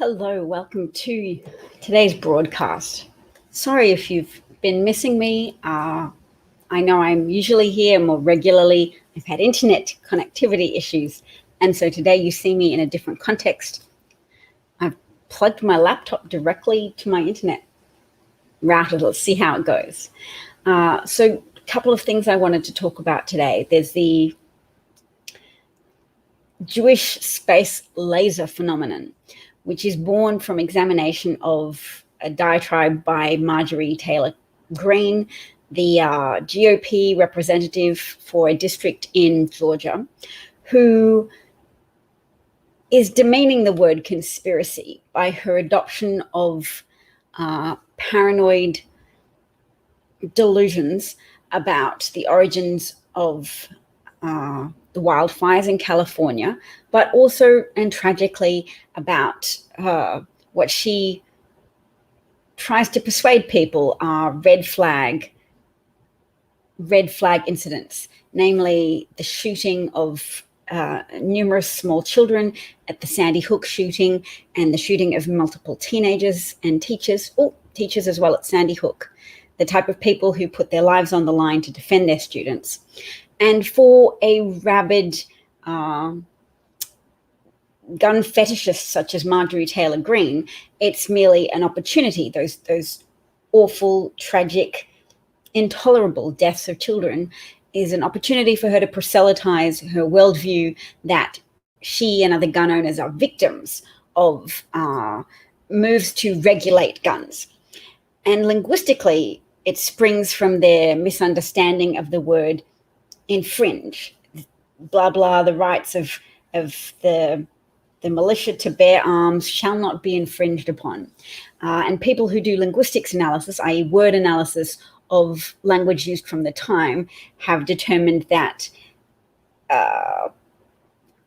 Hello, welcome to today's broadcast. Sorry if you've been missing me. I know I'm usually here more regularly. I've had internet connectivity issues, and so today you see me in a different context. I've plugged my laptop directly to my internet router. Let's see how it goes. So a couple of things I wanted to talk about today. There's the Jewish space laser phenomenon, which is born from examination of a diatribe by Marjorie Taylor Greene, the GOP representative for a district in Georgia, who is demeaning the word conspiracy by her adoption of paranoid delusions about the origins of the wildfires in California, but also, and tragically, about what she tries to persuade people are red flag incidents, namely the shooting of numerous small children at the Sandy Hook shooting and the shooting of multiple teenagers and teachers as well at Sandy Hook, the type of people who put their lives on the line to defend their students. And for a rabid gun fetishist such as Marjorie Taylor Greene, it's merely an opportunity. Those awful, tragic, intolerable deaths of children is an opportunity for her to proselytize her worldview that she and other gun owners are victims of moves to regulate guns. And linguistically, it springs from their misunderstanding of the word infringe, blah, blah, the rights of the militia to bear arms shall not be infringed upon. And people who do linguistics analysis, i.e. word analysis of language used from the time, have determined that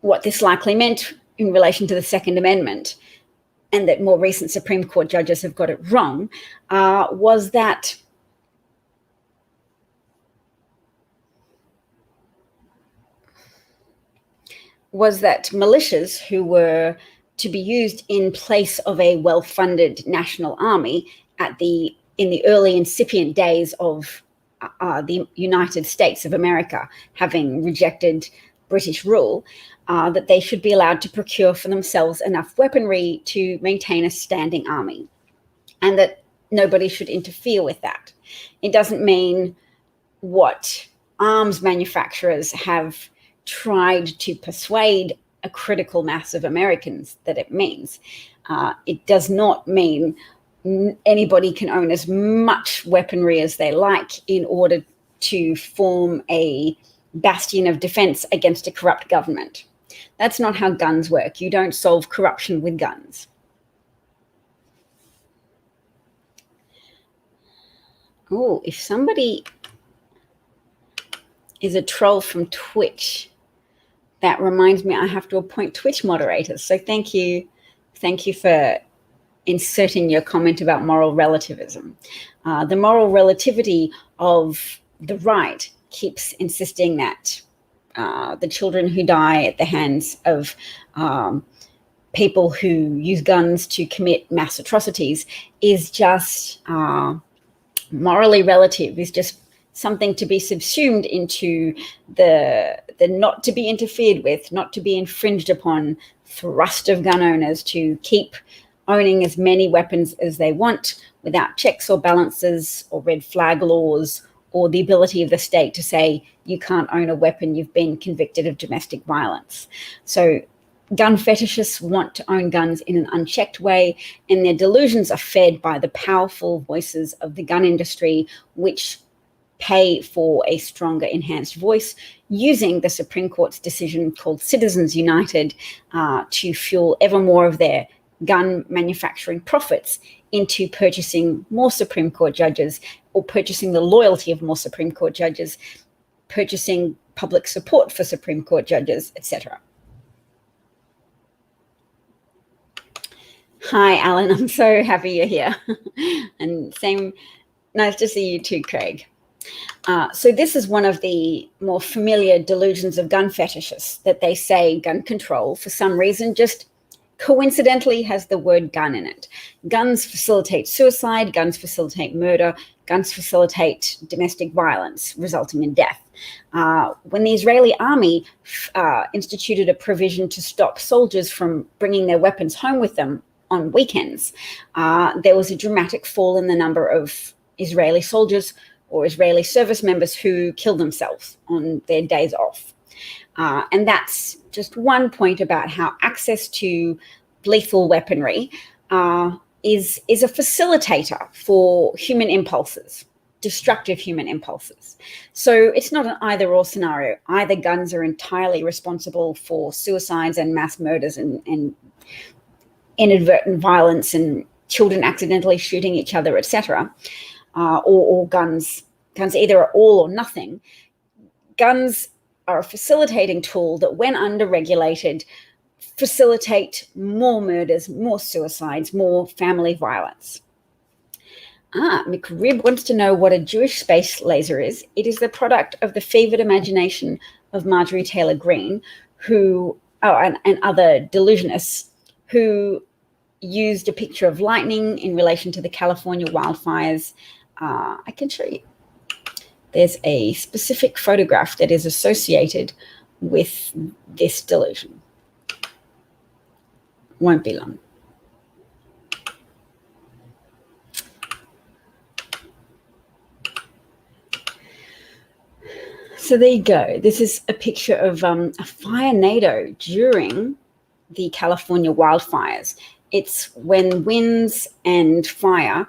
what this likely meant in relation to the Second Amendment, and that more recent Supreme Court judges have got it wrong, was that militias who were to be used in place of a well-funded national army in the early incipient days of the United States of America, having rejected British rule, that they should be allowed to procure for themselves enough weaponry to maintain a standing army, and that nobody should interfere with that. It doesn't mean what arms manufacturers have tried to persuade a critical mass of Americans that it means. It does not mean anybody can own as much weaponry as they like in order to form a bastion of defense against a corrupt government. That's not how guns work. You don't solve corruption with guns. Oh, if somebody is a troll from Twitch, that reminds me I have to appoint Twitch moderators. So thank you for inserting your comment about moral relativism. The moral relativity of the right keeps insisting that the children who die at the hands of people who use guns to commit mass atrocities is just morally relative, is just something to be subsumed into the not to be interfered with, not to be infringed upon thrust of gun owners to keep owning as many weapons as they want without checks or balances or red flag laws or the ability of the state to say you can't own a weapon, you've been convicted of domestic violence. So gun fetishists want to own guns in an unchecked way, and their delusions are fed by the powerful voices of the gun industry, which pay for a stronger enhanced voice, using the Supreme Court's decision called Citizens United to fuel ever more of their gun manufacturing profits into purchasing more Supreme Court judges, or purchasing the loyalty of more Supreme Court judges, purchasing public support for Supreme Court judges, etc. Hi, Alan. I'm so happy you're here. And nice to see you too, Craig. So this is one of the more familiar delusions of gun fetishists, that they say gun control for some reason just coincidentally has the word gun in it. Guns facilitate suicide, guns facilitate murder, guns facilitate domestic violence, resulting in death. When the Israeli army instituted a provision to stop soldiers from bringing their weapons home with them on weekends, there was a dramatic fall in the number of Israeli soldiers or Israeli service members who killed themselves on their days off. And that's just one point about how access to lethal weaponry is a facilitator for human impulses, destructive human impulses. So it's not an either-or scenario. Either guns are entirely responsible for suicides and mass murders and inadvertent violence and children accidentally shooting each other, etc., or guns either are all or nothing. Guns are a facilitating tool that, when under-regulated, facilitate more murders, more suicides, more family violence. McRib wants to know what a Jewish space laser is. It is the product of the fevered imagination of Marjorie Taylor Greene, and other delusionists who used a picture of lightning in relation to the California wildfires. I can show you. There's a specific photograph that is associated with this delusion. Won't be long. So there you go. This is a picture of a fire NATO during the California wildfires. It's when winds and fire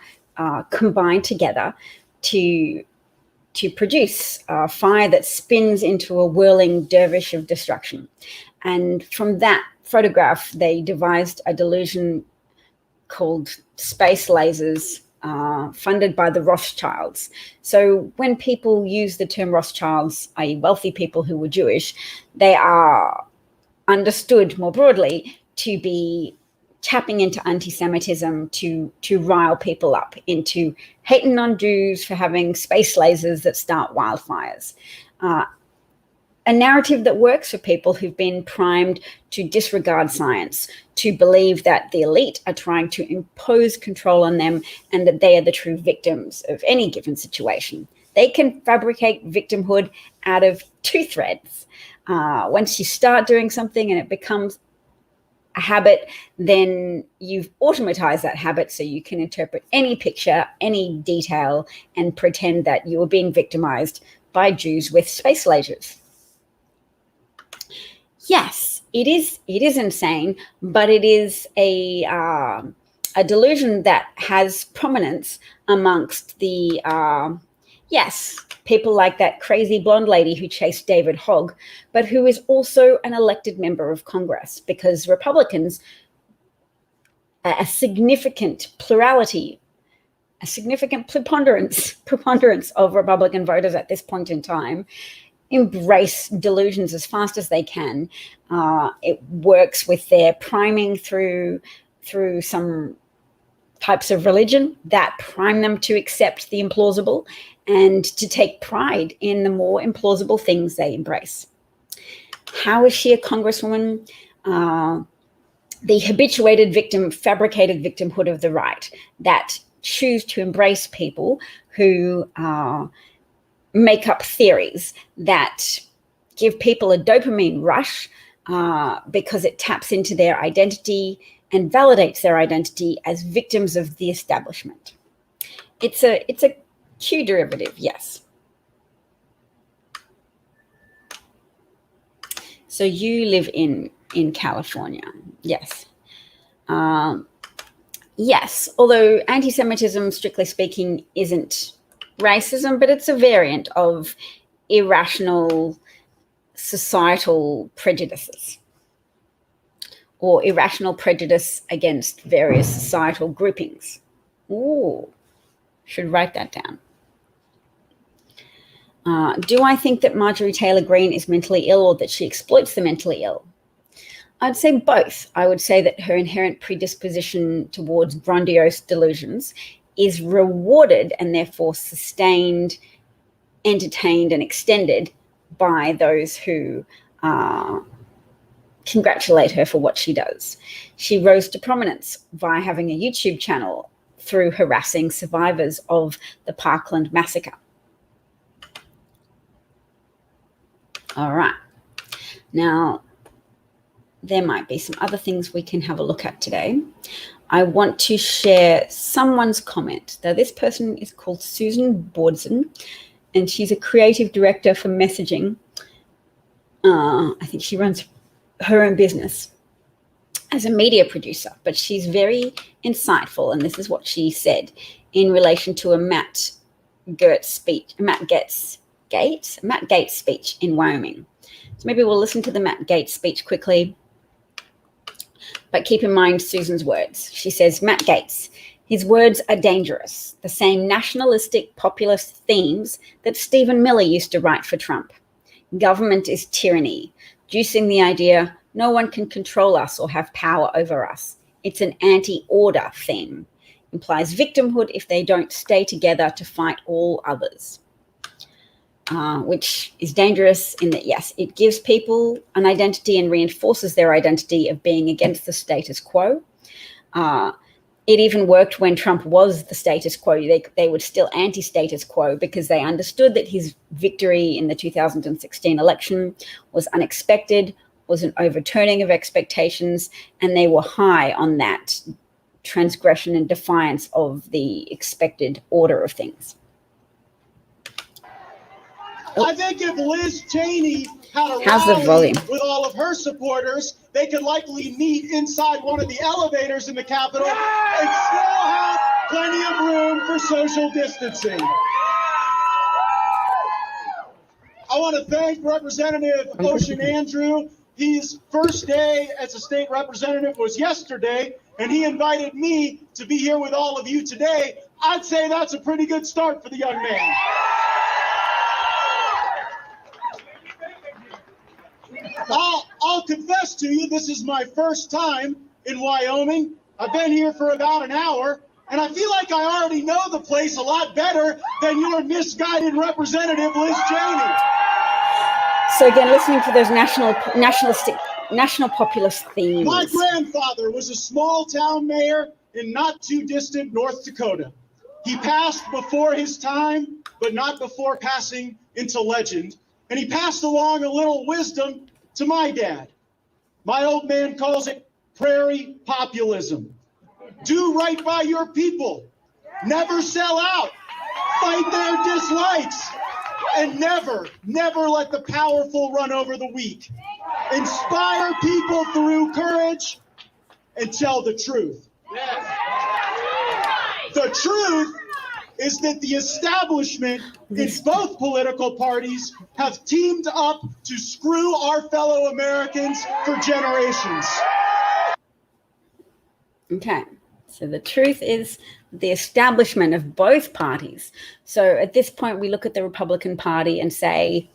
combine together to produce a fire that spins into a whirling dervish of destruction. And from that photograph, they devised a delusion called space lasers, funded by the Rothschilds. So when people use the term Rothschilds, i.e. wealthy people who were Jewish, they are understood more broadly to be tapping into anti-Semitism to rile people up into hating on Jews for having space lasers that start wildfires. A narrative that works for people who've been primed to disregard science, to believe that the elite are trying to impose control on them and that they are the true victims of any given situation. They can fabricate victimhood out of two threads. Once you start doing something and it becomes a habit, then you've automatized that habit so you can interpret any picture, any detail, and pretend that you were being victimized by Jews with space lasers. Yes, it is insane, but it is a delusion that has prominence amongst the, people like that crazy blonde lady who chased David Hogg, but who is also an elected member of Congress, because Republicans, a significant preponderance of Republican voters at this point in time embrace delusions as fast as they can. It works with their priming through some types of religion that prime them to accept the implausible and to take pride in the more implausible things they embrace. How is she a congresswoman? The habituated fabricated victimhood of the right that choose to embrace people who make up theories that give people a dopamine rush because it taps into their identity and validates their identity as victims of the establishment. It's a Q derivative, yes. So you live in California, yes. Yes, although anti-Semitism, strictly speaking, isn't racism, but it's a variant of irrational societal prejudices or irrational prejudice against various societal groupings. Ooh, should write that down. Do I think that Marjorie Taylor Greene is mentally ill or that she exploits the mentally ill? I'd say both. I would say that her inherent predisposition towards grandiose delusions is rewarded and therefore sustained, entertained, and extended by those who congratulate her for what she does. She rose to prominence via having a YouTube channel through harassing survivors of the Parkland massacre. All right. Now, there might be some other things we can have a look at today. I want to share someone's comment. Now, this person is called Susan Bordson, and she's a creative director for messaging. I think she runs her own business as a media producer, but she's very insightful, and this is what she said in relation to a Matt Gaetz speech in Wyoming. So maybe we'll listen to the Matt Gaetz speech quickly, but keep in mind Susan's words. She says, Matt Gaetz, his words are dangerous, the same nationalistic populist themes that Stephen Miller used to write for Trump. Government is tyranny, juicing the idea no one can control us or have power over us. It's an anti-order theme. Implies victimhood if they don't stay together to fight all others. Which is dangerous in that, yes, it gives people an identity and reinforces their identity of being against the status quo. It even worked when Trump was the status quo. They were still anti-status quo because they understood that his victory in the 2016 election was unexpected, was an overturning of expectations, and they were high on that transgression and defiance of the expected order of things. I think if Liz Cheney had a rally with all of her supporters, they could likely meet inside one of the elevators in the Capitol and still have plenty of room for social distancing. I want to thank Representative Ocean Andrew. His first day as a state representative was yesterday, and he invited me to be here with all of you today. I'd say that's a pretty good start for the young man. I'll confess to you, this is my first time in Wyoming. I've been here for about an hour, and I feel like I already know the place a lot better than your misguided representative, Liz Cheney. So again, listening to those national populist themes. My grandfather was a small town mayor in not too distant North Dakota. He passed before his time, but not before passing into legend. And he passed along a little wisdom to my dad. My old man calls it prairie populism. Do right by your people. Never sell out. Fight their dislikes. And never let the powerful run over the weak. Inspire people through courage and tell the truth. The truth is that the establishment in both political parties have teamed up to screw our fellow Americans for generations. Okay, so the truth is the establishment of both parties. So at this point, we look at the Republican Party and say,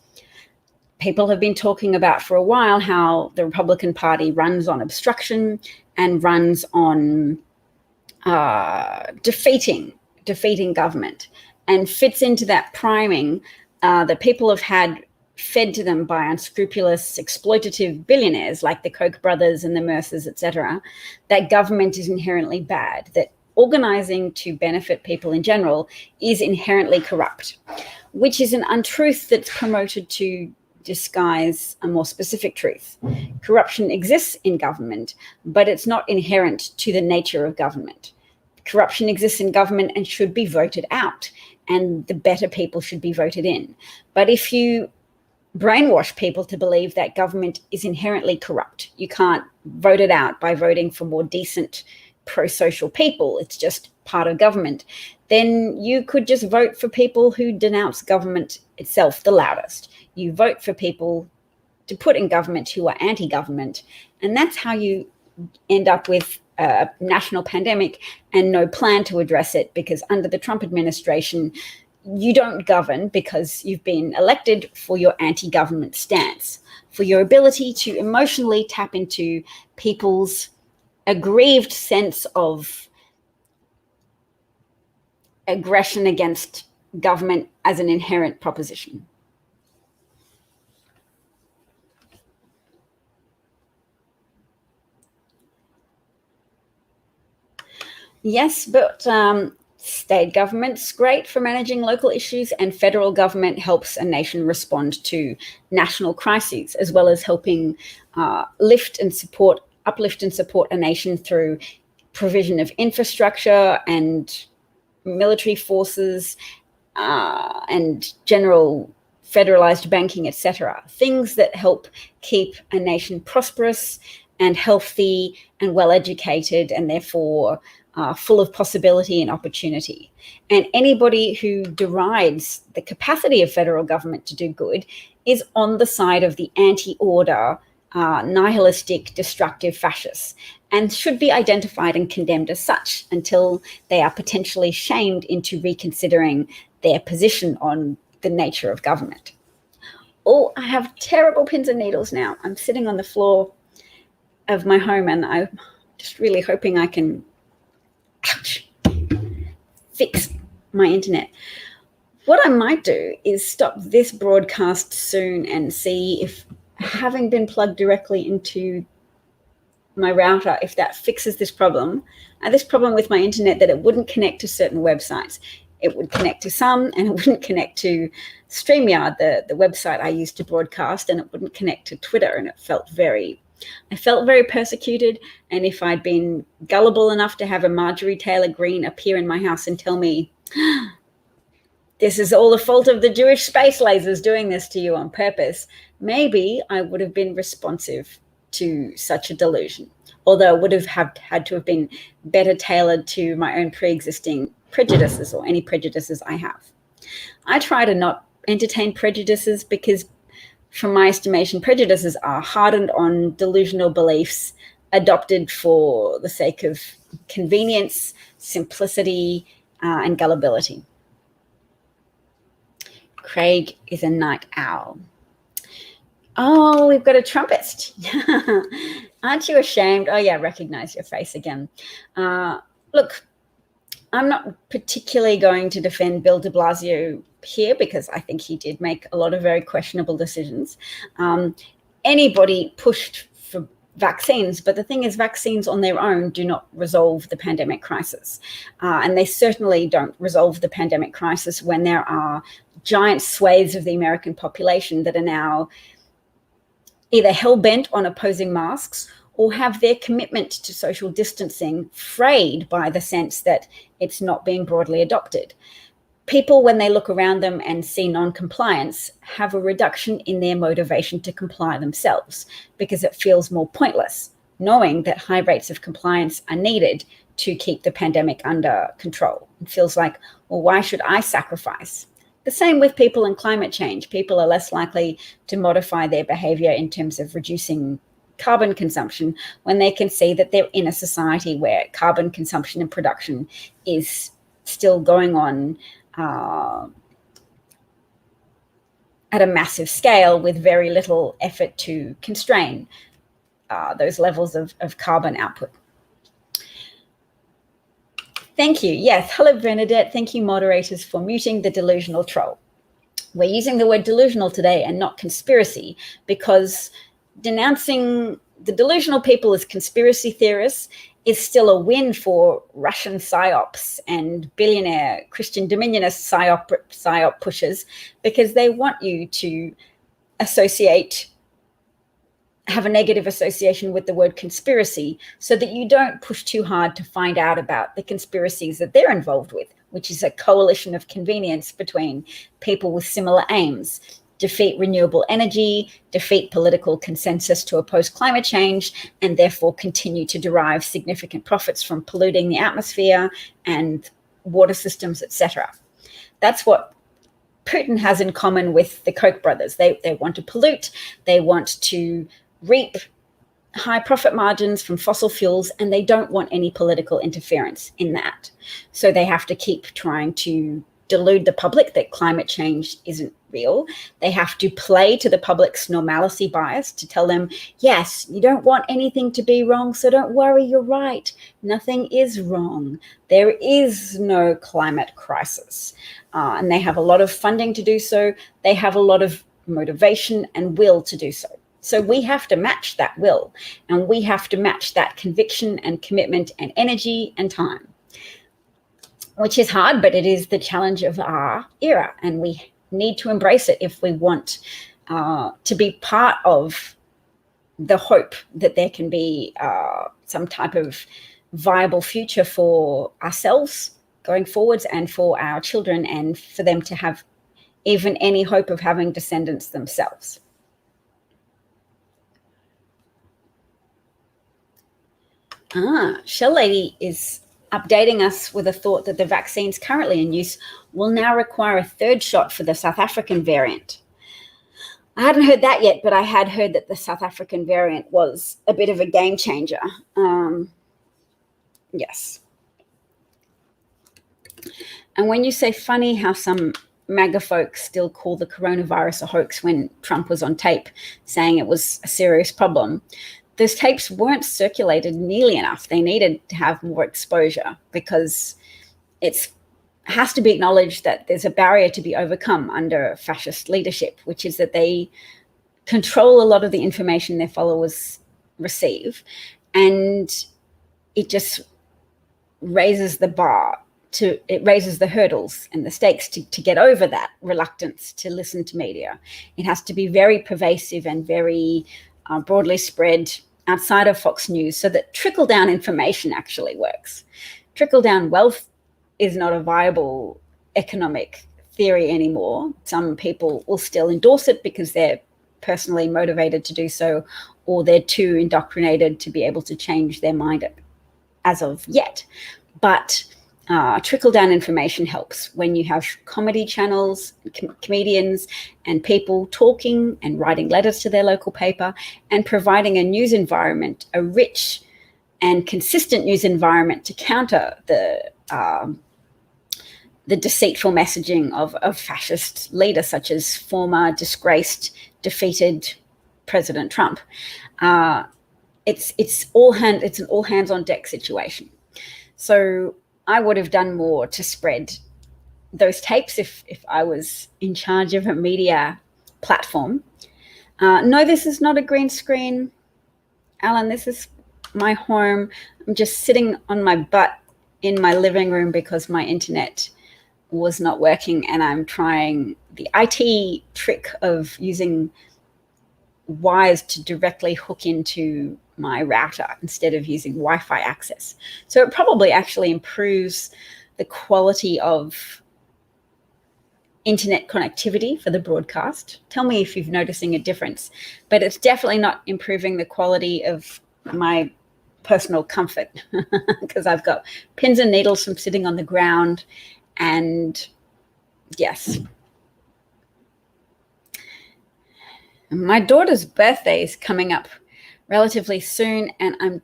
people have been talking about for a while how the Republican Party runs on obstruction and runs on defeating government, and fits into that priming that people have had fed to them by unscrupulous, exploitative billionaires like the Koch brothers and the Mercers, etc., that government is inherently bad, that organizing to benefit people in general is inherently corrupt, which is an untruth that's promoted to disguise a more specific truth. Corruption exists in government, but it's not inherent to the nature of government. Corruption exists in government and should be voted out, and the better people should be voted in. But if you brainwash people to believe that government is inherently corrupt, you can't vote it out by voting for more decent, pro-social people, it's just part of government, then you could just vote for people who denounce government itself the loudest. You vote for people to put in government who are anti-government, and that's how you end up with a national pandemic and no plan to address it, because under the Trump administration, you don't govern because you've been elected for your anti-government stance, for your ability to emotionally tap into people's aggrieved sense of aggression against government as an inherent proposition. Yes, but state government's great for managing local issues, and federal government helps a nation respond to national crises, as well as helping uplift and support a nation through provision of infrastructure and military forces and general federalized banking, etc. Things that help keep a nation prosperous and healthy and well educated, and therefore full of possibility and opportunity. And anybody who derides the capacity of federal government to do good is on the side of the anti-order, nihilistic, destructive fascists, and should be identified and condemned as such until they are potentially shamed into reconsidering their position on the nature of government. Oh, I have terrible pins and needles now. I'm sitting on the floor of my home, and I'm just really hoping I can fix my internet. What I might do is stop this broadcast soon and see if, having been plugged directly into my router, if that fixes this problem. This problem with my internet, that it wouldn't connect to certain websites. It would connect to some, and it wouldn't connect to StreamYard, the website I use to broadcast, and it wouldn't connect to Twitter. And I felt very persecuted. And if I'd been gullible enough to have a Marjorie Taylor Greene appear in my house and tell me, this is all the fault of the Jewish space lasers doing this to you on purpose, maybe I would have been responsive to such a delusion, although it would have had to have been better tailored to my own pre-existing prejudices, or any prejudices I have. I try to not entertain prejudices because, from my estimation, prejudices are hardened on delusional beliefs adopted for the sake of convenience, simplicity, and gullibility. Craig is a night owl. Oh, we've got a trumpist. Aren't you ashamed? Oh, yeah, recognize your face again. Look, I'm not particularly going to defend Bill de Blasio here, because I think he did make a lot of very questionable decisions. Anybody pushed for vaccines, but the thing is, vaccines on their own do not resolve the pandemic crisis. And they certainly don't resolve the pandemic crisis when there are giant swathes of the American population that are now either hell-bent on opposing masks or have their commitment to social distancing frayed by the sense that it's not being broadly adopted. People, when they look around them and see non-compliance, have a reduction in their motivation to comply themselves, because it feels more pointless, knowing that high rates of compliance are needed to keep the pandemic under control. It feels like, well, why should I sacrifice? The same with people in climate change. People are less likely to modify their behavior in terms of reducing carbon consumption when they can see that they're in a society where carbon consumption and production is still going on at a massive scale with very little effort to constrain those levels of carbon output. Thank you. Yes. Hello, Bernadette. Thank you, moderators, for muting the delusional troll. We're using the word delusional today and not conspiracy, because denouncing the delusional people as conspiracy theorists is still a win for Russian psyops and billionaire Christian dominionist psyop pushers, because they want you to have a negative association with the word conspiracy, so that you don't push too hard to find out about the conspiracies that they're involved with, which is a coalition of convenience between people with similar aims: defeat renewable energy, defeat political consensus to oppose climate change, and therefore continue to derive significant profits from polluting the atmosphere and water systems, etc. That's what Putin has in common with the Koch brothers. They want to pollute, they want to reap high profit margins from fossil fuels, and they don't want any political interference in that. So they have to keep trying to delude the public that climate change isn't real. They have to play to the public's normalcy bias to tell them, yes, you don't want anything to be wrong, so don't worry, you're right. Nothing is wrong. There is no climate crisis. And they have a lot of funding to do so. They have a lot of motivation and will to do so. So we have to match that will, and we have to match that conviction and commitment and energy and time. which is hard, but it is the challenge of our era, and we need to embrace it if we want to be part of the hope that there can be some type of viable future for ourselves going forwards and for our children, and for them to have even any hope of having descendants themselves. Shell Lady is updating us with a thought that the vaccines currently in use will now require a third shot for the South African variant. I hadn't heard that yet, but I had heard that the South African variant was a bit of a game changer. Yes. And when you say funny how some MAGA folks still call the coronavirus a hoax when Trump was on tape saying it was a serious problem, those tapes weren't circulated nearly enough. They needed to have more exposure, because it has to be acknowledged that there's a barrier to be overcome under fascist leadership, which is that they control a lot of the information their followers receive, and it just raises the bar. It raises the hurdles and the stakes to get over that reluctance to listen to media. It has to be very pervasive and very broadly spread outside of Fox News, so that trickle-down information actually works. Trickle-down wealth is not a viable economic theory anymore. Some people will still endorse it because they're personally motivated to do so, or they're too indoctrinated to be able to change their mind as of yet. But trickle-down information helps when you have comedy channels, comedians and people talking and writing letters to their local paper and providing a news environment, a rich and consistent news environment to counter the deceitful messaging of fascist leaders such as former disgraced, defeated President Trump. It's an all hands on deck situation. So I would have done more to spread those tapes if I was in charge of a media platform. No, this is not a green screen, Alan. This is my home. I'm just sitting on my butt in my living room because my internet was not working, and I'm trying the IT trick of using wires to directly hook into my router instead of using Wi-Fi access. So it probably actually improves the quality of internet connectivity for the broadcast. Tell me if you're noticing a difference, but it's definitely not improving the quality of my personal comfort because I've got pins and needles from sitting on the ground. And yes, my daughter's birthday is coming up relatively soon, and I'm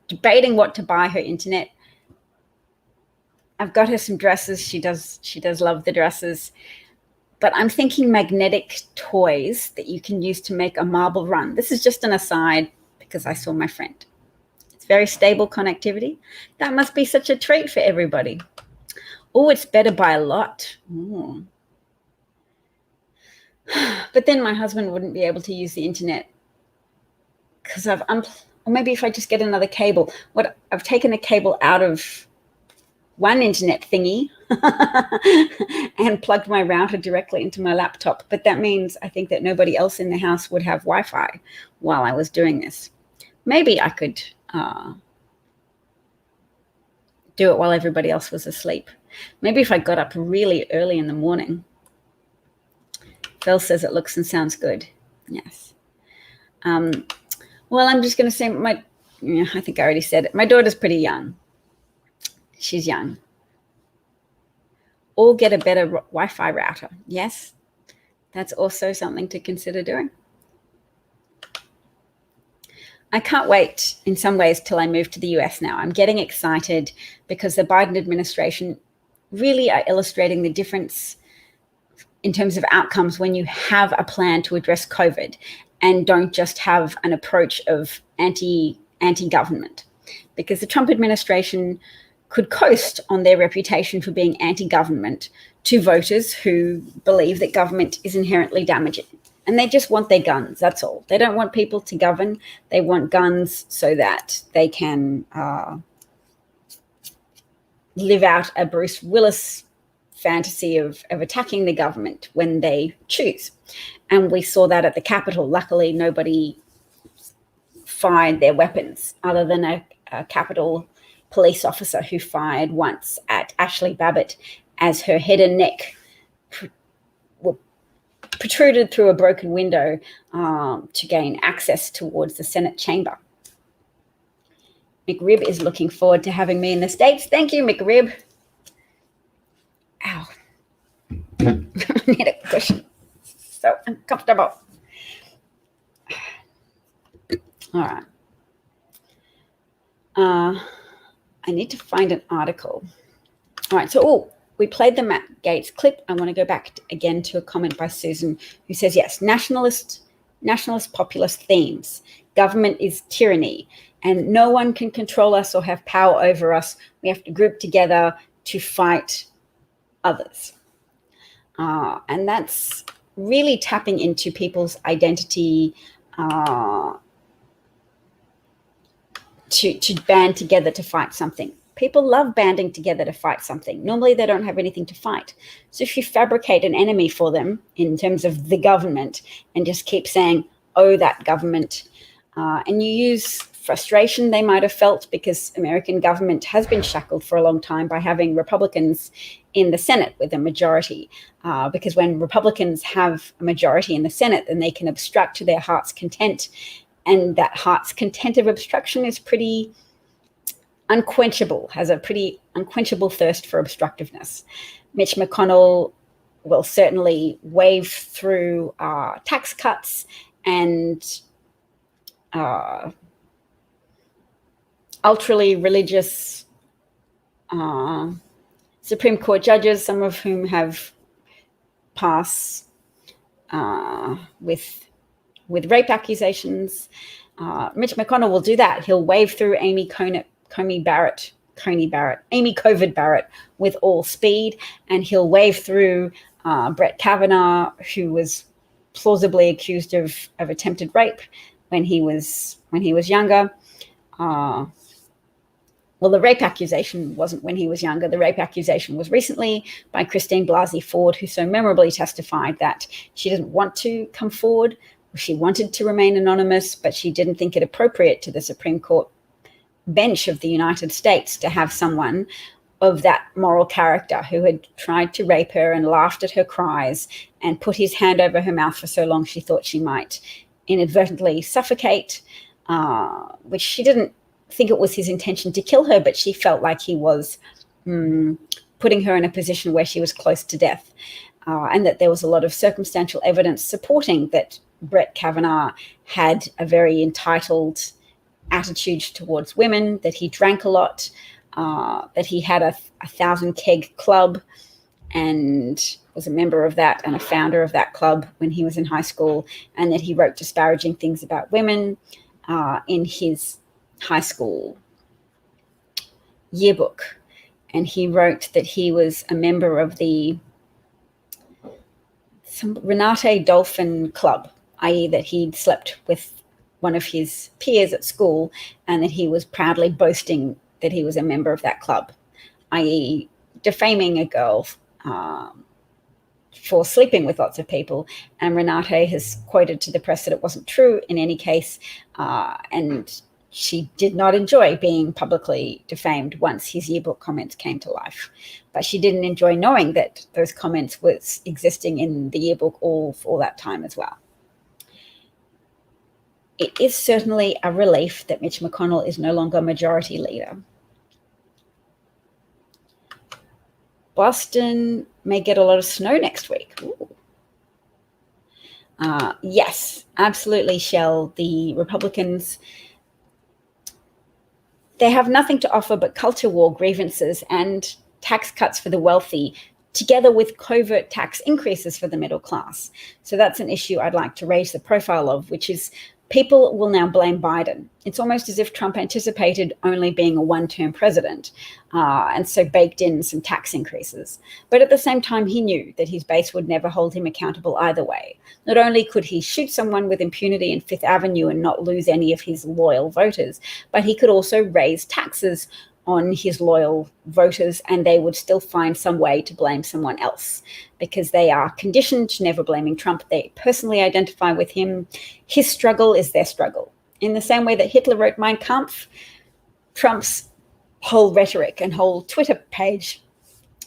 debating what to buy her internet. I've got her some dresses. She does love the dresses, but I'm thinking magnetic toys that you can use to make a marble run. This is just an aside because I saw my friend. It's very stable connectivity. That must be such a treat for everybody. Oh, it's better by a lot. Ooh. But then my husband wouldn't be able to use the internet because or maybe if I just get another cable. I've taken a cable out of one internet thingy and plugged my router directly into my laptop. But that means I think that nobody else in the house would have Wi-Fi while I was doing this. Maybe I could do it while everybody else was asleep. Maybe if I got up really early in the morning. Phil says it looks and sounds good. Yes. Well, I'm just going to say I think I already said it. My daughter's pretty young. She's young. Or get a better Wi-Fi router. Yes, that's also something to consider doing. I can't wait in some ways till I move to the US now. I'm getting excited because the Biden administration really are illustrating the difference in terms of outcomes when you have a plan to address COVID and don't just have an approach of anti-government. Because the Trump administration could coast on their reputation for being anti-government to voters who believe that government is inherently damaging. And they just want their guns, that's all. They don't want people to govern. They want guns so that they can live out a Bruce Willis fantasy of attacking the government when they choose. And we saw that at the Capitol. Luckily, nobody fired their weapons other than a Capitol police officer who fired once at Ashley Babbitt as her head and neck were protruded through a broken window to gain access towards the Senate chamber. McRib is looking forward to having me in the States. Thank you, McRib. Ow. I need a cushion. So uncomfortable. All right. I need to find an article. All right. So, we played the Matt Gaetz clip. I want to go back again to a comment by Susan who says, yes, nationalist populist themes. Government is tyranny, and no one can control us or have power over us. We have to group together to fight others. And that's really tapping into people's identity to band together to fight something. People love banding together to fight something. Normally, they don't have anything to fight. So if you fabricate an enemy for them in terms of the government and just keep saying, oh, that government, and you use frustration they might have felt because American government has been shackled for a long time by having Republicans in the Senate with a majority. Because when Republicans have a majority in the Senate, then they can obstruct to their heart's content. And that heart's content of obstruction is pretty unquenchable, has a pretty unquenchable thirst for obstructiveness. Mitch McConnell will certainly wave through tax cuts and ultra religious Supreme Court judges, some of whom have passed with rape accusations. Mitch McConnell will do that. He'll wave through Amy COVID Barrett with all speed, and he'll wave through Brett Kavanaugh, who was plausibly accused of attempted rape when he was younger. Well, the rape accusation wasn't when he was younger. The rape accusation was recently by Christine Blasey Ford, who so memorably testified that she didn't want to come forward. She wanted to remain anonymous, but she didn't think it appropriate to the Supreme Court bench of the United States to have someone of that moral character who had tried to rape her and laughed at her cries and put his hand over her mouth for so long she thought she might inadvertently suffocate, which she didn't think it was his intention to kill her, but she felt like he was putting her in a position where she was close to death, and that there was a lot of circumstantial evidence supporting that Brett Kavanaugh had a very entitled attitude towards women, that he drank a lot, that he had a 1,000 keg club and was a member of that and a founder of that club when he was in high school, and that he wrote disparaging things about women in his high school yearbook. And he wrote that he was a member of the Renate Dolphin Club, i.e. that he'd slept with one of his peers at school and that he was proudly boasting that he was a member of that club, i.e. defaming a girl for sleeping with lots of people. And Renate has quoted to the press that it wasn't true in any case, and she did not enjoy being publicly defamed once his yearbook comments came to life. But she didn't enjoy knowing that those comments was existing in the yearbook all for that time as well. It is certainly a relief that Mitch McConnell is no longer majority leader. Boston may get a lot of snow next week. Yes, absolutely, Shell. The Republicans, they have nothing to offer but culture war grievances and tax cuts for the wealthy, together with covert tax increases for the middle class. So that's an issue I'd like to raise the profile of, which is people will now blame Biden. It's almost as if Trump anticipated only being a one-term president, and so baked in some tax increases. But at the same time, he knew that his base would never hold him accountable either way. Not only could he shoot someone with impunity in Fifth Avenue and not lose any of his loyal voters, but he could also raise taxes on his loyal voters, and they would still find some way to blame someone else because they are conditioned to never blaming Trump. They personally identify with him. His struggle is their struggle. In the same way that Hitler wrote Mein Kampf, Trump's whole rhetoric and whole Twitter page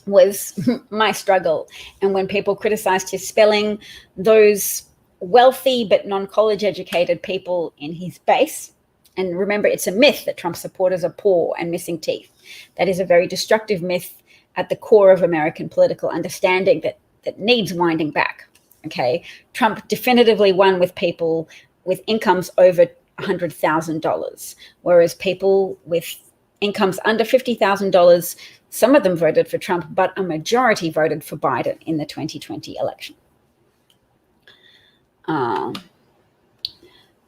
was my struggle. And when people criticized his spelling, those wealthy but non-college educated people in his base, and remember, it's a myth that Trump supporters are poor and missing teeth. That is a very destructive myth at the core of American political understanding that needs winding back. Okay, Trump definitively won with people with incomes over $100,000, whereas people with incomes under $50,000, some of them voted for Trump, but a majority voted for Biden in the 2020 election.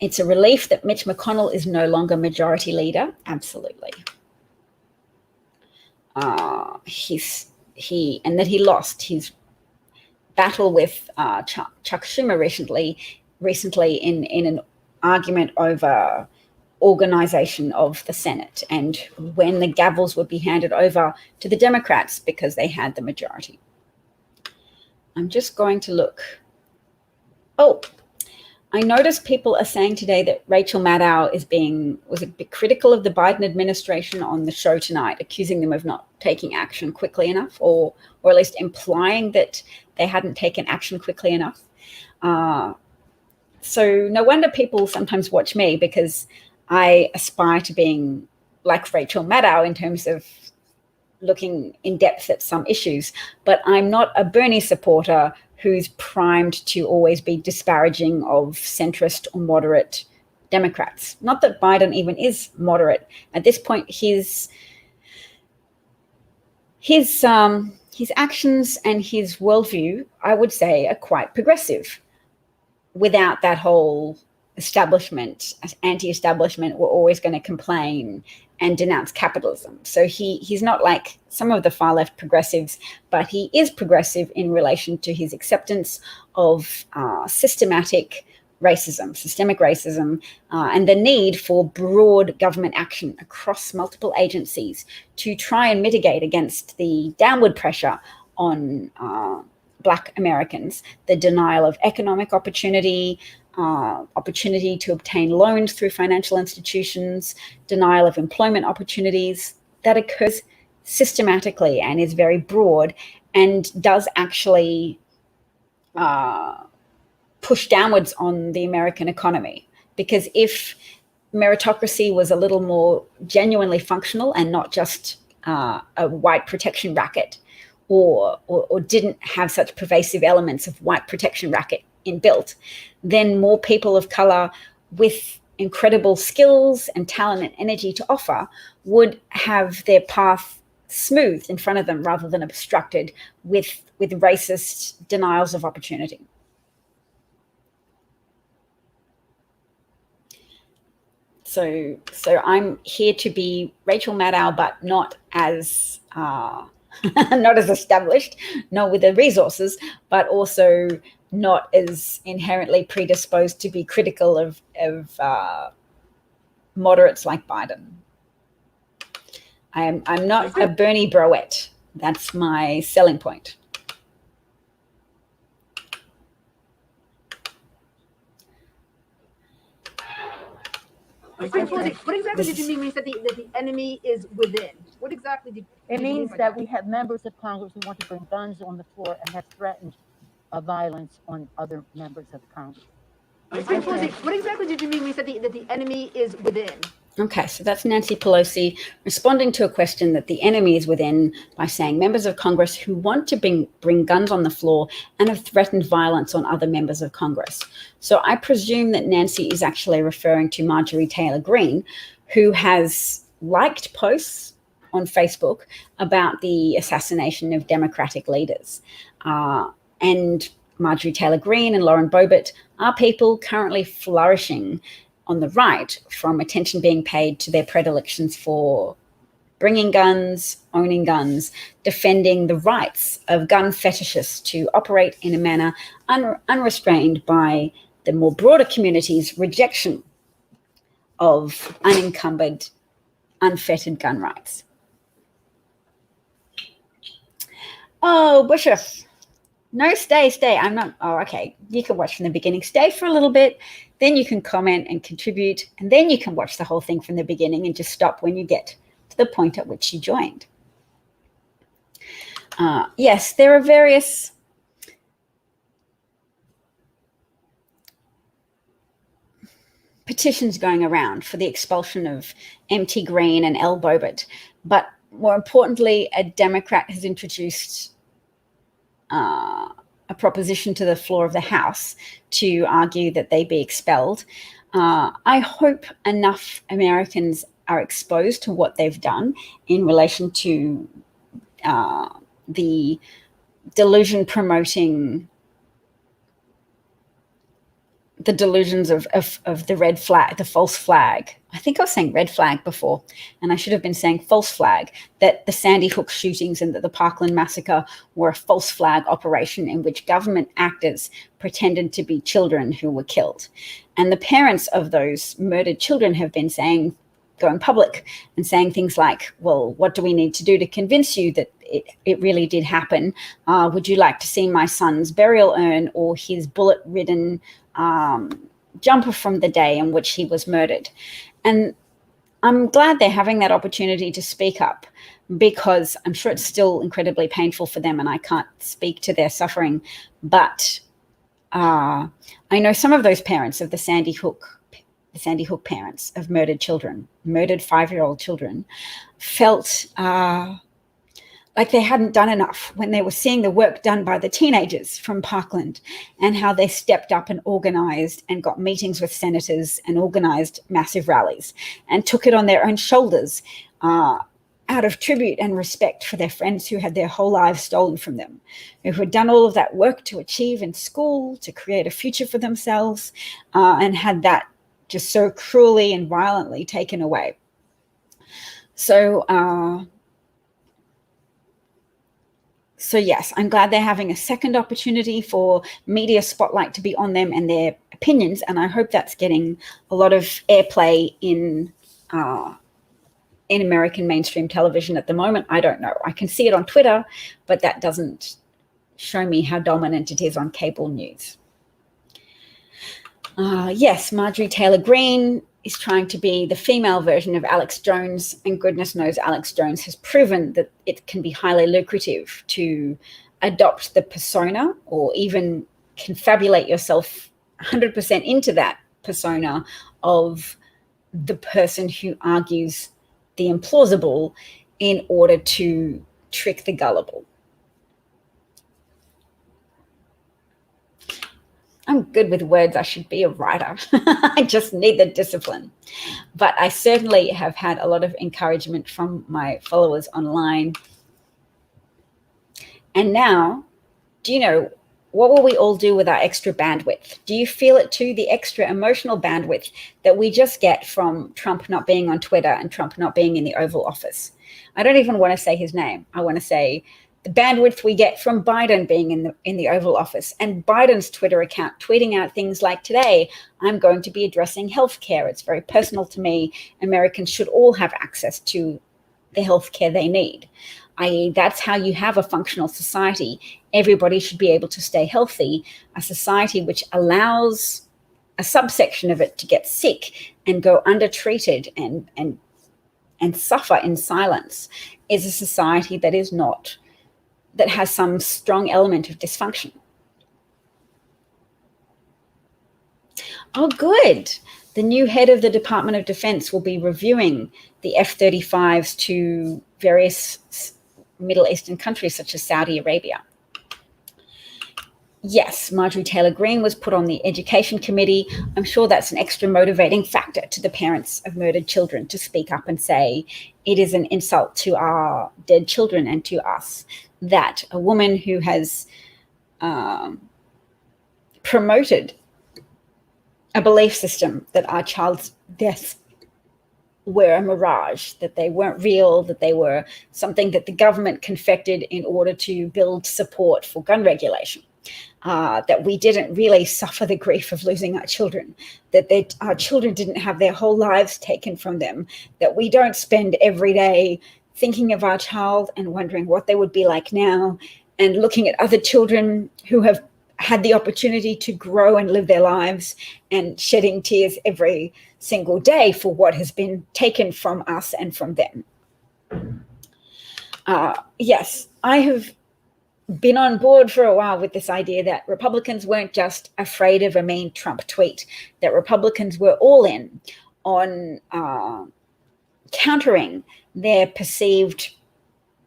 It's a relief that Mitch McConnell is no longer majority leader. Absolutely. And that he lost his battle with Chuck Schumer recently in an argument over organization of the Senate and when the gavels would be handed over to the Democrats because they had the majority. I'm just going to look. Oh, I noticed people are saying today that Rachel Maddow was a bit critical of the Biden administration on the show tonight, accusing them of not taking action quickly enough, or at least implying that they hadn't taken action quickly enough. So no wonder people sometimes watch me, because I aspire to being like Rachel Maddow in terms of looking in depth at some issues, but I'm not a Bernie supporter who's primed to always be disparaging of centrist or moderate Democrats. Not that Biden even is moderate. At this point, his actions and his worldview, I would say, are quite progressive. Without that whole establishment, anti-establishment, we're always going to complain and denounce capitalism. So he's not like some of the far left progressives, but he is progressive in relation to his acceptance of systemic racism, and the need for broad government action across multiple agencies to try and mitigate against the downward pressure on Black Americans, the denial of economic opportunity to obtain loans through financial institutions, denial of employment opportunities, that occurs systematically and is very broad and does actually push downwards on the American economy. Because if meritocracy was a little more genuinely functional and not just a white protection racket, or didn't have such pervasive elements of white protection racket inbuilt, then more people of color with incredible skills and talent and energy to offer would have their path smoothed in front of them rather than obstructed with racist denials of opportunity. So I'm here to be Rachel Maddow, but not as not as established, not with the resources, but also not as inherently predisposed to be critical of moderates like Biden. I'm not a Bernie broette. That's my selling point. What exactly did you mean when you said that the enemy is within? What exactly did it mean that we have members of Congress who want to bring guns on the floor and have threatened violence on other members of Congress. What exactly did you mean when you said that the enemy is within? Okay, so that's Nancy Pelosi responding to a question that the enemy is within by saying members of Congress who want to bring guns on the floor and have threatened violence on other members of Congress. So I presume that Nancy is actually referring to Marjorie Taylor Greene, who has liked posts on Facebook about the assassination of Democratic leaders. And Marjorie Taylor Greene and Lauren Boebert are people currently flourishing on the right from attention being paid to their predilections for bringing guns, owning guns, defending the rights of gun fetishists to operate in a manner unrestrained by the more broader community's rejection of unencumbered, unfettered gun rights. Oh, Busheth. No, stay. I'm not. Oh, okay. You can watch from the beginning. Stay for a little bit. Then you can comment and contribute. And then you can watch the whole thing from the beginning and just stop when you get to the point at which you joined. Yes, there are various petitions going around for the expulsion of MT Green and L. Bobbitt. But more importantly, a Democrat has introduced a proposition to the floor of the House to argue that they be expelled. I hope enough Americans are exposed to what they've done in relation to the delusion promoting the delusions of the red flag, the false flag. I think I was saying red flag before, and I should have been saying false flag, that the Sandy Hook shootings and that the Parkland massacre were a false flag operation in which government actors pretended to be children who were killed. And the parents of those murdered children have been going public and saying things like, well, what do we need to do to convince you that it really did happen? Would you like to see my son's burial urn or his bullet-ridden jumper from the day in which he was murdered? And I'm glad they're having that opportunity to speak up, because I'm sure it's still incredibly painful for them and I can't speak to their suffering. But I know some of those parents of the Sandy Hook parents of murdered children, murdered 5-year-old children, felt like they hadn't done enough when they were seeing the work done by the teenagers from Parkland and how they stepped up and organized and got meetings with senators and organized massive rallies and took it on their own shoulders out of tribute and respect for their friends who had their whole lives stolen from them, who had done all of that work to achieve in school, to create a future for themselves, and had that just so cruelly and violently taken away. So yes, I'm glad they're having a second opportunity for media spotlight to be on them and their opinions, and I hope that's getting a lot of airplay in American mainstream television at the moment. I don't know. I can see it on Twitter, but that doesn't show me how dominant it is on cable news. Yes, Marjorie Taylor Greene is trying to be the female version of Alex Jones, and goodness knows Alex Jones has proven that it can be highly lucrative to adopt the persona or even confabulate yourself 100% into that persona of the person who argues the implausible in order to trick the gullible. I'm good with words. I should be a writer. I just need the discipline. But I certainly have had a lot of encouragement from my followers online. And now, do you know, what will we all do with our extra bandwidth? Do you feel it too, the extra emotional bandwidth that we just get from Trump not being on Twitter and Trump not being in the Oval Office? I don't even want to say his name. I want to say the bandwidth we get from Biden being in the Oval Office and Biden's Twitter account tweeting out things like, today, I'm going to be addressing healthcare. It's very personal to me. Americans should all have access to the healthcare they need. I.e., that's how you have a functional society. Everybody should be able to stay healthy. A society which allows a subsection of it to get sick and go undertreated and suffer in silence is a society that is not, that has some strong element of dysfunction. Oh, good. The new head of the Department of Defense will be reviewing the F-35s to various Middle Eastern countries such as Saudi Arabia. Yes, Marjorie Taylor Greene was put on the Education Committee. I'm sure that's an extra motivating factor to the parents of murdered children to speak up and say it is an insult to our dead children and to us that a woman who has promoted a belief system that our child's deaths were a mirage, that they weren't real, that they were something that the government confected in order to build support for gun regulation, that we didn't really suffer the grief of losing our children, that our children didn't have their whole lives taken from them, that we don't spend every day thinking of our child and wondering what they would be like now, and looking at other children who have had the opportunity to grow and live their lives, and shedding tears every single day for what has been taken from us and from them. Yes, I have been on board for a while with this idea that Republicans weren't just afraid of a mean Trump tweet, that Republicans were all in on countering their perceived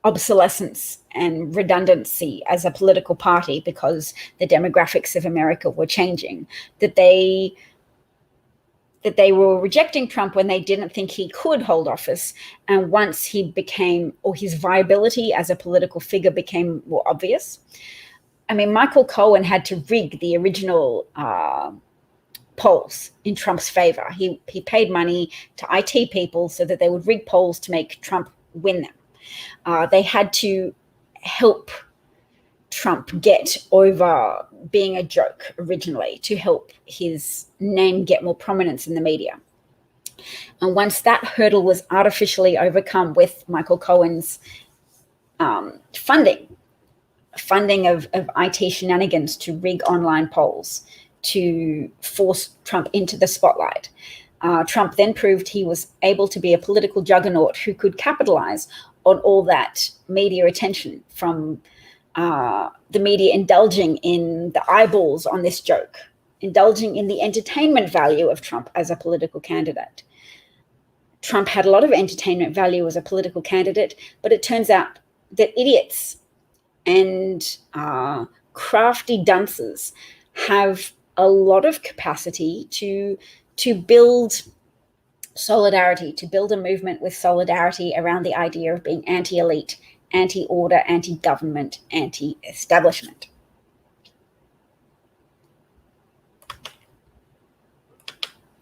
obsolescence and redundancy as a political party because the demographics of America were changing, that they were rejecting Trump when they didn't think he could hold office. And once he became, or his viability as a political figure became more obvious. I mean, Michael Cohen had to rig the original polls in Trump's favor. He paid money to IT people so that they would rig polls to make Trump win them. They had to help Trump get over being a joke originally to help his name get more prominence in the media. And once that hurdle was artificially overcome with Michael Cohen's funding of IT shenanigans to rig online polls to force Trump into the spotlight, Trump then proved he was able to be a political juggernaut who could capitalize on all that media attention from the media indulging in the eyeballs on this joke, indulging in the entertainment value of Trump as a political candidate. Trump had a lot of entertainment value as a political candidate, but it turns out that idiots and crafty dunces have a lot of capacity to build solidarity, to build a movement with solidarity around the idea of being anti-elite, anti-order, anti-government, anti-establishment.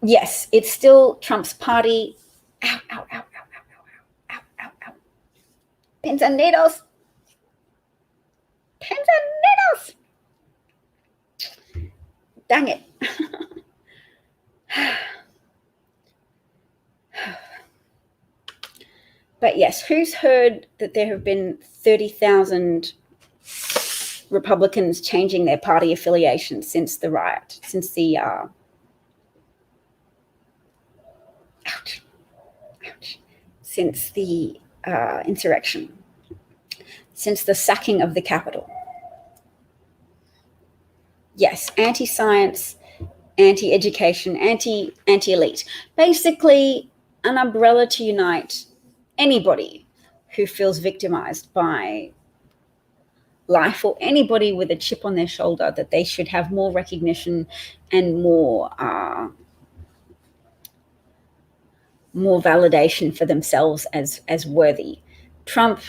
Yes, it's still Trump's party. Ow, ow, ow, ow, ow, ow, ow, ow, ow. Pins and needles. Pins and needles. Dang it. But yes, who's heard that there have been 30,000 Republicans changing their party affiliation since the riot, since the since the insurrection, since the sacking of the Capitol? Yes, anti-science, anti-education, anti-elite. Basically, an umbrella to unite anybody who feels victimized by life, or anybody with a chip on their shoulder that they should have more recognition and more validation for themselves as worthy. Trump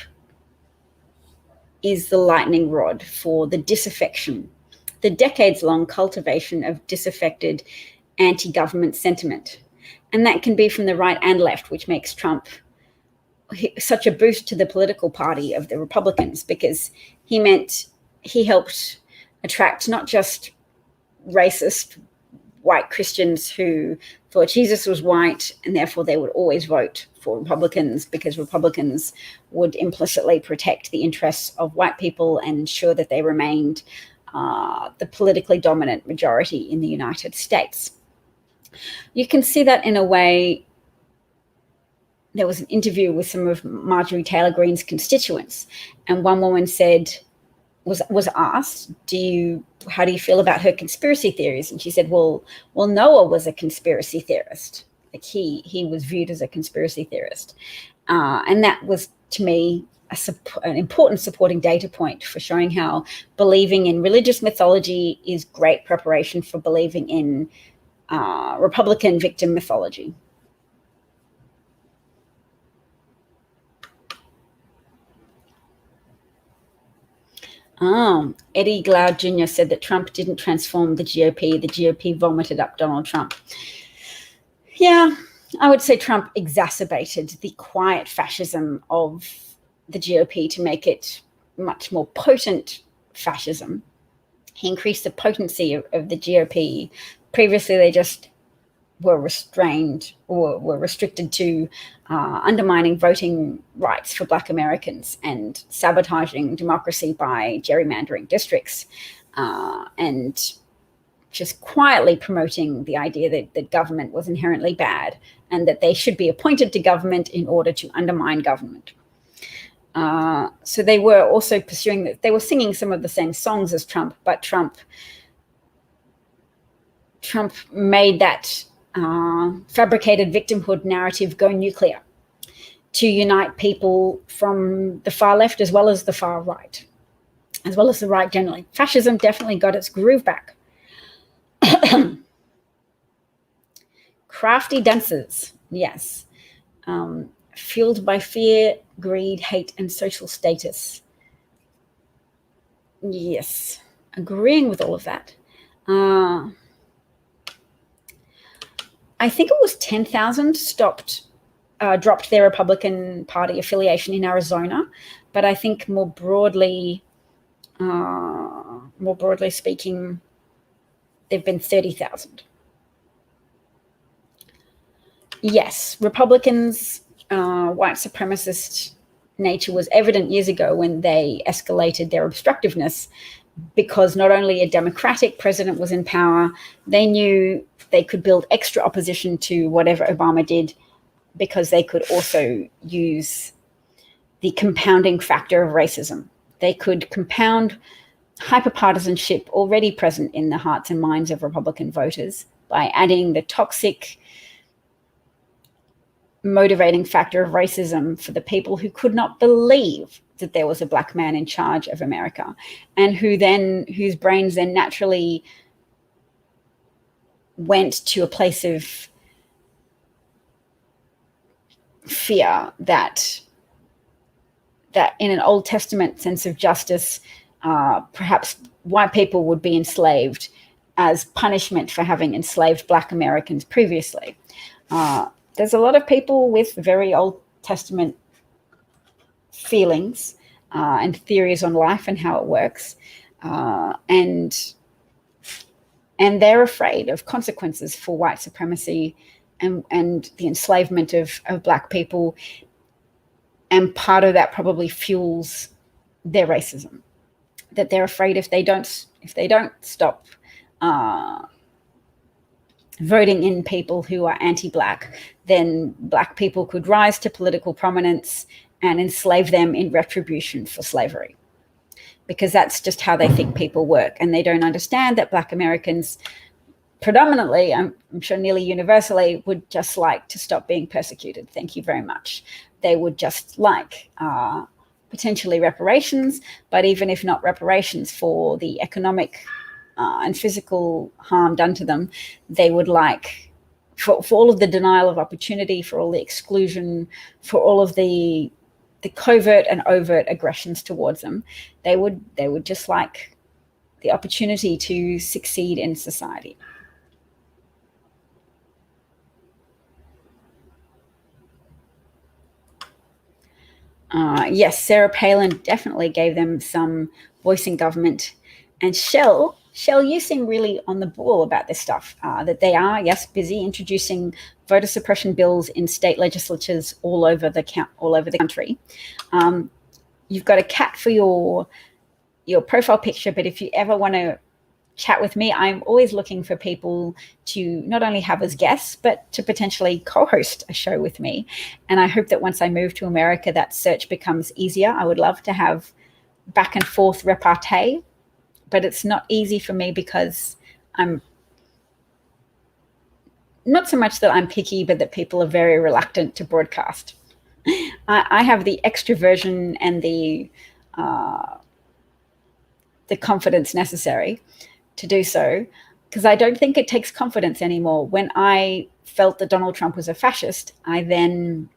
is the lightning rod for the disaffection, the decades-long cultivation of disaffected anti-government sentiment. And that can be from the right and left, which makes Trump such a boost to the political party of the Republicans, because he helped attract not just racist white Christians who thought Jesus was white and therefore they would always vote for Republicans because Republicans would implicitly protect the interests of white people and ensure that they remained the politically dominant majority in the United States. You can see that in a way. There was an interview with some of Marjorie Taylor Greene's constituents, and one woman was asked, how do you feel about her conspiracy theories? And she said, well, Noah was a conspiracy theorist. Like he was viewed as a conspiracy theorist. And that was, to me, an important supporting data point for showing how believing in religious mythology is great preparation for believing in Republican victim mythology. Eddie Glaude Jr. said that Trump didn't transform the GOP. The GOP vomited up Donald Trump. Yeah, I would say Trump exacerbated the quiet fascism of the GOP to make it much more potent fascism. He increased the potency of the GOP. Previously, they just were restrained or were restricted to undermining voting rights for Black Americans and sabotaging democracy by gerrymandering districts, and just quietly promoting the idea that government was inherently bad and that they should be appointed to government in order to undermine government. So they were also pursuing that. They were singing some of the same songs as Trump, but Trump made that fabricated victimhood narrative go nuclear to unite people from the far left as well as the far right, as well as the right generally. Fascism definitely got its groove back. Crafty dancers, yes. Fueled by fear, greed, hate, and social status. Yes, agreeing with all of that. I think it was 10,000 dropped their Republican Party affiliation in Arizona, but I think more broadly speaking, there've been 30,000. Yes, Republicans' white supremacist nature was evident years ago when they escalated their obstructiveness, because not only a Democratic president was in power, they knew they could build extra opposition to whatever Obama did, because they could also use the compounding factor of racism. They could compound hyperpartisanship already present in the hearts and minds of Republican voters by adding the toxic motivating factor of racism for the people who could not believe that there was a Black man in charge of America, and whose brains then naturally went to a place of fear that in an Old Testament sense of justice, perhaps white people would be enslaved as punishment for having enslaved Black Americans previously. There's a lot of people with very Old Testament feelings and theories on life and how it works, and they're afraid of consequences for white supremacy and the enslavement of Black people, and part of that probably fuels their racism. That they're afraid if they don't stop voting in people who are anti-Black, then Black people could rise to political prominence and enslave them in retribution for slavery. Because that's just how they think people work. And they don't understand that Black Americans predominantly, I'm sure nearly universally, would just like to stop being persecuted. Thank you very much. They would just like potentially reparations, but even if not reparations for the economic and physical harm done to them, they would like, for all of the denial of opportunity, for all the exclusion, for all of the covert and overt aggressions towards them, they would just like the opportunity to succeed in society. Yes, Sarah Palin definitely gave them some voice in government. And Shell, you seem really on the ball about this stuff, that they are, yes, busy introducing voter suppression bills in state legislatures all over the country. You've got a cat for your profile picture, but if you ever want to chat with me, I'm always looking for people to not only have as guests, but to potentially co-host a show with me. And I hope that once I move to America, that search becomes easier. I would love to have back and forth repartee, but it's not easy for me because I'm not so much that I'm picky, but that people are very reluctant to broadcast. I have the extroversion and the confidence necessary to do so, because I don't think it takes confidence anymore. When I felt that Donald Trump was a fascist, I then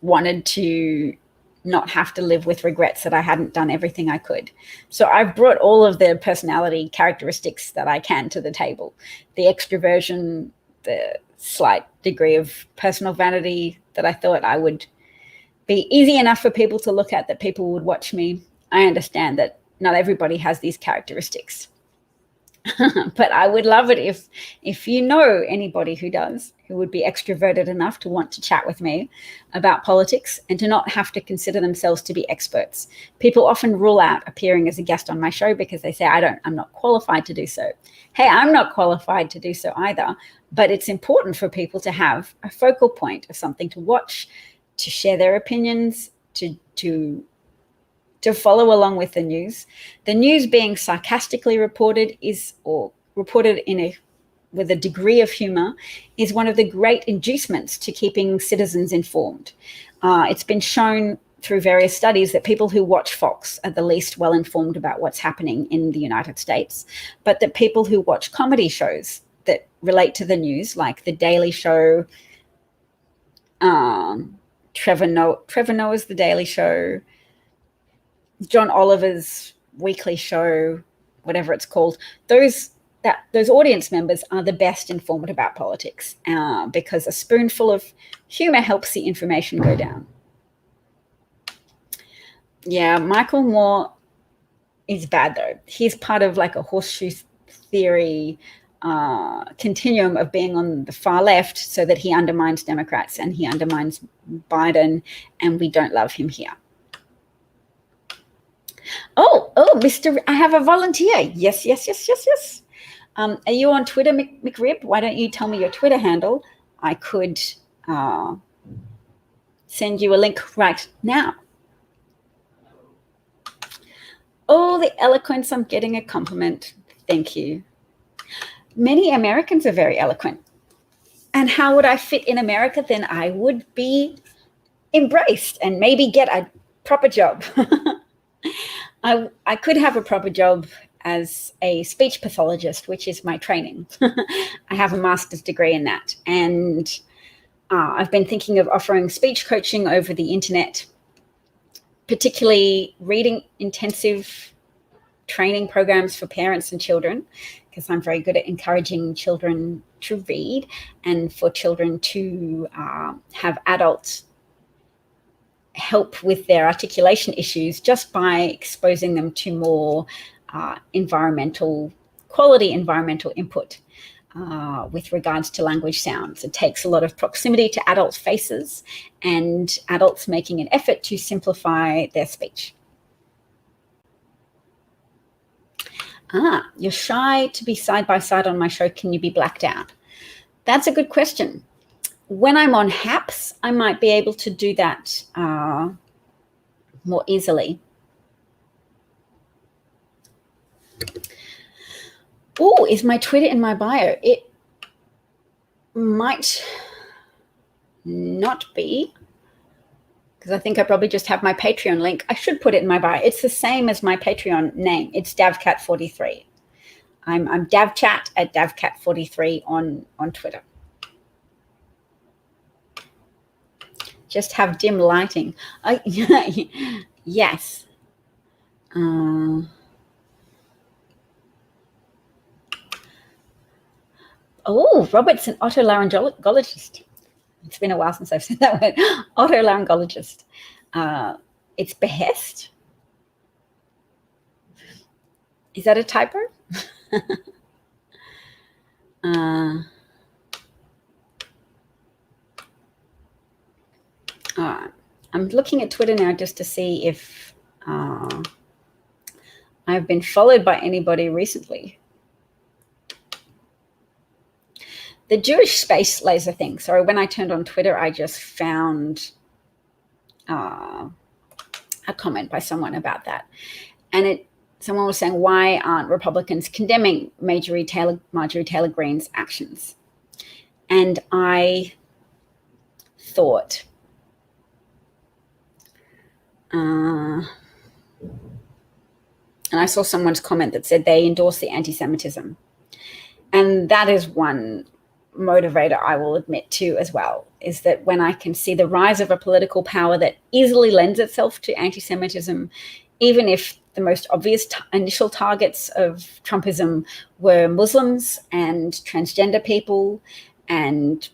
wanted to not have to live with regrets that I hadn't done everything I could. So I've brought all of the personality characteristics that I can to the table. The extroversion, the slight degree of personal vanity that I thought I would be easy enough for people to look at, that people would watch me. I understand that not everybody has these characteristics. But I would love it if you know anybody who does, who would be extroverted enough to want to chat with me about politics and to not have to consider themselves to be experts. People often rule out appearing as a guest on my show because they say, I'm not qualified to do so. Hey, I'm not qualified to do so either, but it's important for people to have a focal point of something to watch, to share their opinions, to follow along with the news. The news being sarcastically reported with a degree of humor is one of the great inducements to keeping citizens informed. It's been shown through various studies that people who watch Fox are the least well informed about what's happening in the United States, but that people who watch comedy shows that relate to the news, like The Daily Show, Trevor Noah's The Daily Show, John Oliver's weekly show, whatever it's called, those audience members are the best informed about politics, because a spoonful of humor helps the information go down. Yeah, Michael Moore is bad though. He's part of like a horseshoe theory continuum of being on the far left so that he undermines Democrats and he undermines Biden, and we don't love him here. Oh, I have a volunteer. Yes. Are you on Twitter, McRib? Why don't you tell me your Twitter handle? I could send you a link right now. Oh, the eloquence, I'm getting a compliment. Thank you. Many Americans are very eloquent. And how would I fit in America? Then I would be embraced and maybe get a proper job. I could have a proper job as a speech pathologist, which is my training. I have a master's degree in that. And I've been thinking of offering speech coaching over the internet, particularly reading intensive training programs for parents and children, because I'm very good at encouraging children to read and for children to have adults help with their articulation issues just by exposing them to more quality environmental input with regards to language sounds. It takes a lot of proximity to adults' faces and adults making an effort to simplify their speech. You're shy to be side by side on my show. Can you be blacked out? That's a good question. When I'm on HAPS, I might be able to do that more easily. Oh, is my Twitter in my bio? It might not be, because I think I probably just have my Patreon link. I should put it in my bio. It's the same as my Patreon name. It's DavCat43. I'm DavChat at DavCat43 on Twitter. Just have dim lighting. Yes. Robert's an otolaryngologist. It's been a while since I've said that word. Otolaryngologist. It's behest. Is that a typo? All right. I'm looking at Twitter now just to see if I've been followed by anybody recently. The Jewish space laser thing. Sorry, when I turned on Twitter, I just found a comment by someone about that. And someone was saying, why aren't Republicans condemning Marjorie Taylor Greene's actions? And I thought, and I saw someone's comment that said they endorse the anti-Semitism. And that is one motivator I will admit to as well, is that when I can see the rise of a political power that easily lends itself to anti-Semitism, even if the most obvious initial targets of Trumpism were Muslims and transgender people and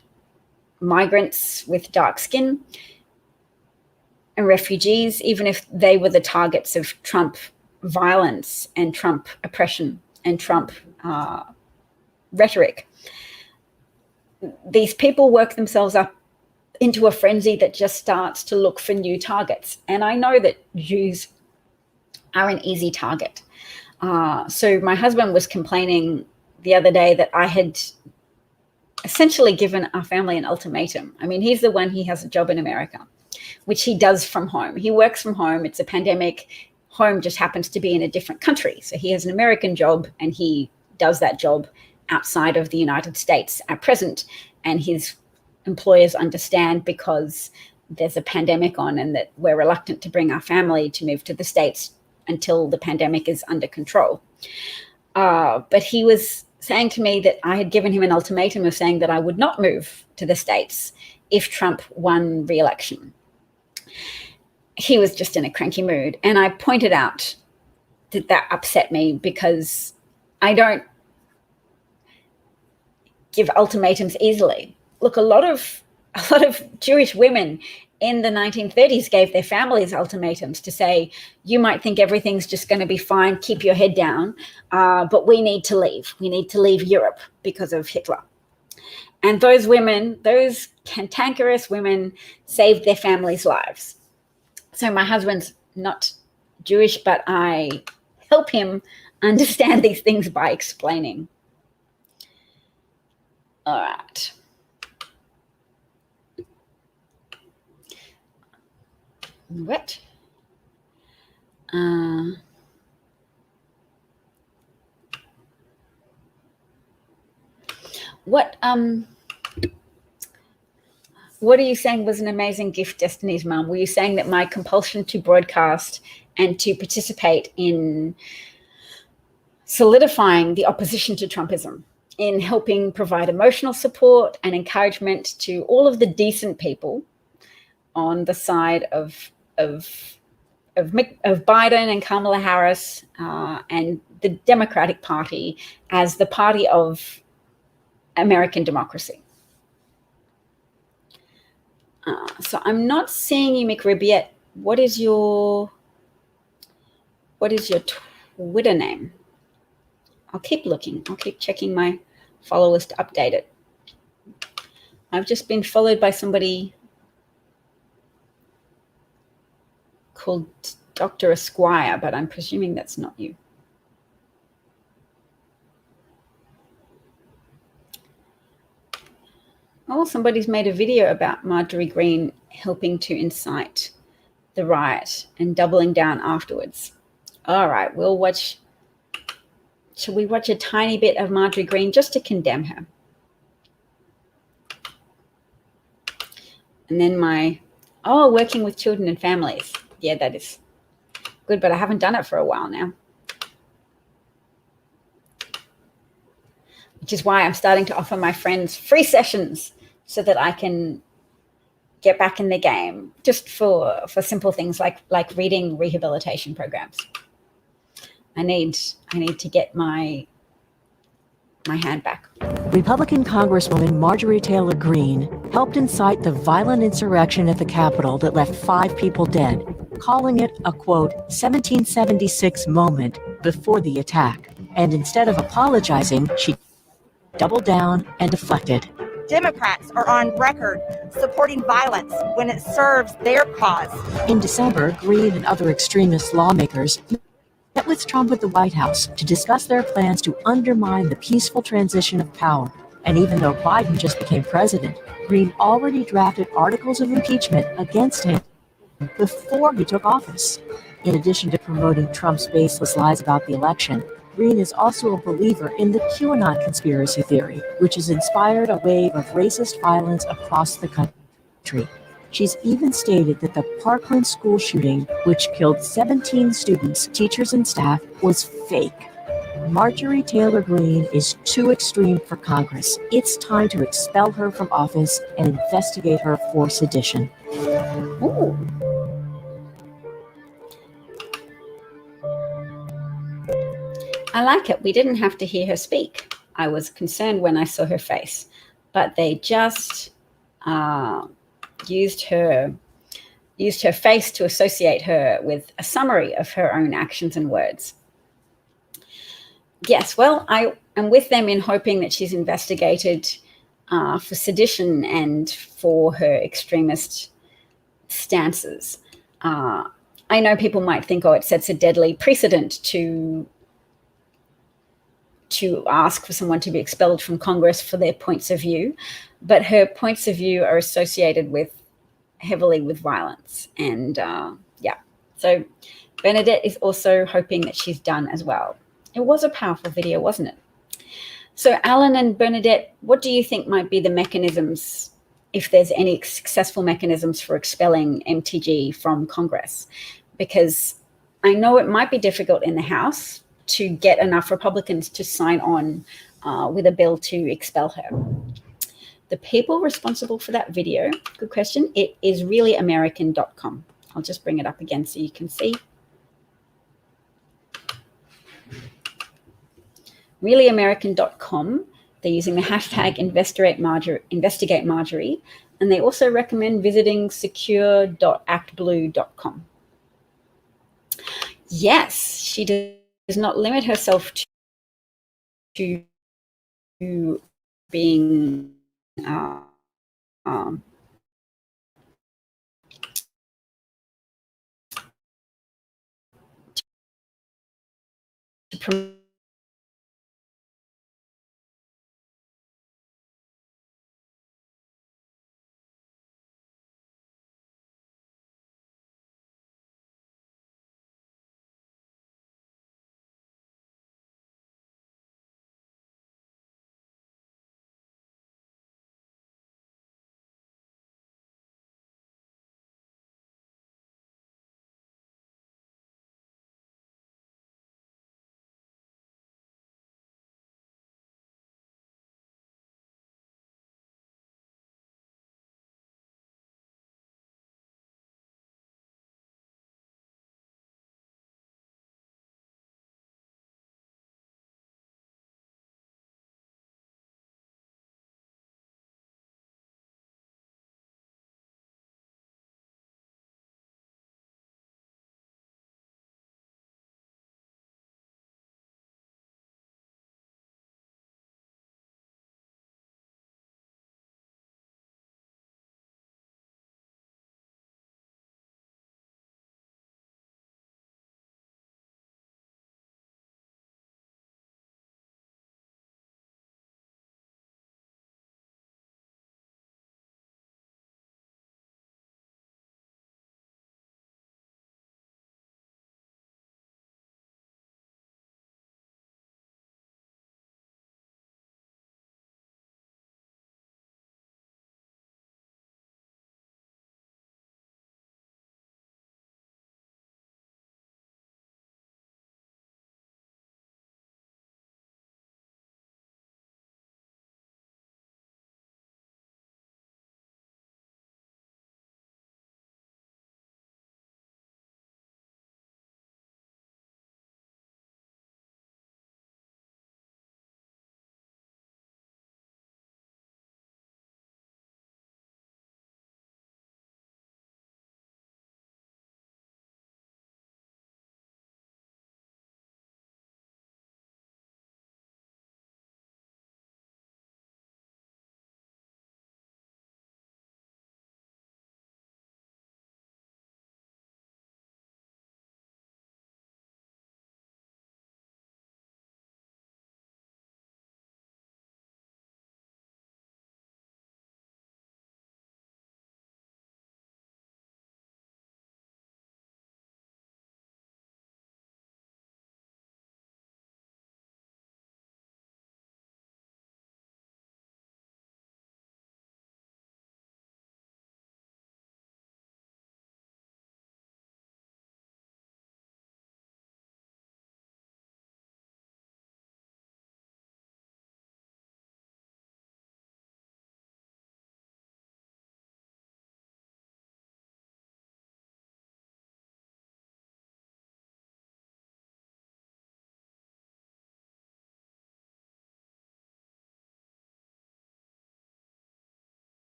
migrants with dark skin and refugees, even if they were the targets of Trump violence and Trump oppression and Trump rhetoric. These people work themselves up into a frenzy that just starts to look for new targets. And I know that Jews are an easy target. So my husband was complaining the other day that I had essentially given our family an ultimatum. I mean, he's the one, he has a job in America, which he does from home. He works from home. It's a pandemic. Home just happens to be in a different country. So he has an American job and he does that job outside of the United States at present. And his employers understand because there's a pandemic on and that we're reluctant to bring our family to move to the States until the pandemic is under control. But he was saying to me that I had given him an ultimatum of saying that I would not move to the States if Trump won re-election. He was just in a cranky mood. And I pointed out that that upset me because I don't give ultimatums easily. Look, a lot of Jewish women in the 1930s gave their families ultimatums to say, you might think everything's just going to be fine, keep your head down, but we need to leave. We need to leave Europe because of Hitler. And those women, those cantankerous women, saved their families' lives. So my husband's not Jewish, but I help him understand these things by explaining. All right. What? What are you saying was an amazing gift, Destiny's mum? Were you saying that my compulsion to broadcast and to participate in solidifying the opposition to Trumpism, in helping provide emotional support and encouragement to all of the decent people on the side of Biden and Kamala Harris and the Democratic Party as the party of American democracy. So I'm not seeing you, McRib, yet. What is your Twitter name? I'll keep looking. I'll keep checking my followers to update it. I've just been followed by somebody called Dr. Esquire, but I'm presuming that's not you. Oh, somebody's made a video about Marjorie Greene helping to incite the riot and doubling down afterwards. All right, we'll watch. Shall we watch a tiny bit of Marjorie Greene just to condemn her? And then working with children and families. Yeah, that is good, but I haven't done it for a while now. Which is why I'm starting to offer my friends free sessions so that I can get back in the game, just for simple things like reading rehabilitation programs. I need to get my hand back. Republican Congresswoman Marjorie Taylor Greene helped incite the violent insurrection at the Capitol that left 5 people dead, calling it a, quote, 1776 moment before the attack. And instead of apologizing, she doubled down and deflected. Democrats are on record supporting violence when it serves their cause. In December, Greene and other extremist lawmakers met with Trump at the White House to discuss their plans to undermine the peaceful transition of power. And even though Biden just became president, Greene already drafted articles of impeachment against him before he took office. In addition to promoting Trump's baseless lies about the election, Greene is also a believer in the QAnon conspiracy theory, which has inspired a wave of racist violence across the country. She's even stated that the Parkland school shooting, which killed 17 students, teachers, and staff, was fake. Marjorie Taylor Greene is too extreme for Congress. It's time to expel her from office and investigate her for sedition. Ooh. I like it. We didn't have to hear her speak. I was concerned when I saw her face, but they just used her face to associate her with a summary of her own actions and words. yes, well, I am with them in hoping that she's investigated for sedition and for her extremist stances. I know people might think, oh, it sets a deadly precedent to ask for someone to be expelled from Congress for their points of view, but her points of view are associated heavily with violence. And yeah, so Bernadette is also hoping that she's done as well. It was a powerful video, wasn't it? So Alan and Bernadette, what do you think might be the mechanisms, if there's any successful mechanisms for expelling MTG from Congress? Because I know it might be difficult in the House to get enough Republicans to sign on with a bill to expel her. The people responsible for that video, good question, it is reallyamerican.com. I'll just bring it up again so you can see. reallyamerican.com. They're using the hashtag investigate Marjorie, and they also recommend visiting secure.actblue.com. Yes, she does not limit herself to being to promote